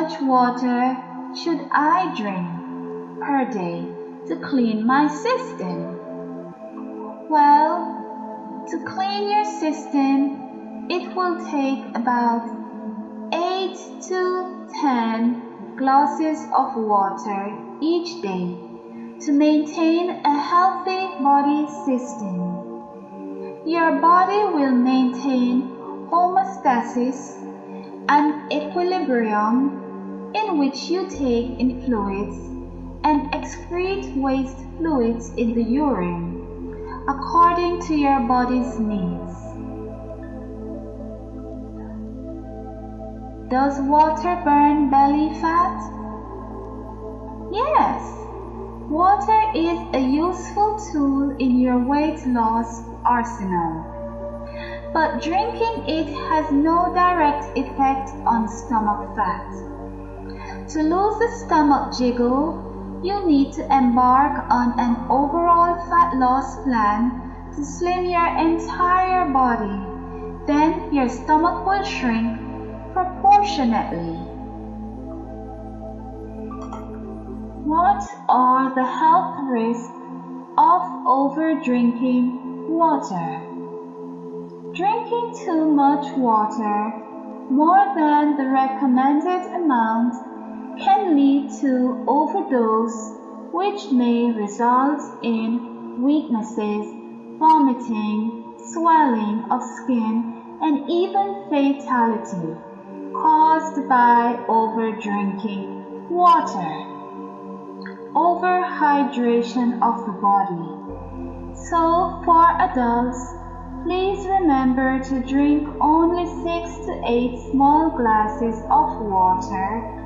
much water should I drink per day to clean my system? Well, to clean your system, it will take about 8 to 10 glasses of water each day to maintain a healthy body system. Your body will maintain homeostasis, an equilibrium in which you take in fluids and excrete waste fluids in the urine, according to your body's needs. Does water burn belly fat? Yes, water is a useful tool in your weight loss arsenal, but drinking it has no direct effect on stomach fat. To lose the stomach jiggle, you need to embark on an overall fat loss plan to slim your entire body. Then your stomach will shrink proportionately. What are the health risks of overdrinking water? Drinking too much water, more than the recommended amount, can lead to overdose, which may result in weaknesses, vomiting, swelling of skin, and even fatality caused by overdrinking water. Overhydration of the body. So for adults, please remember to drink only 6 to 8 small glasses of water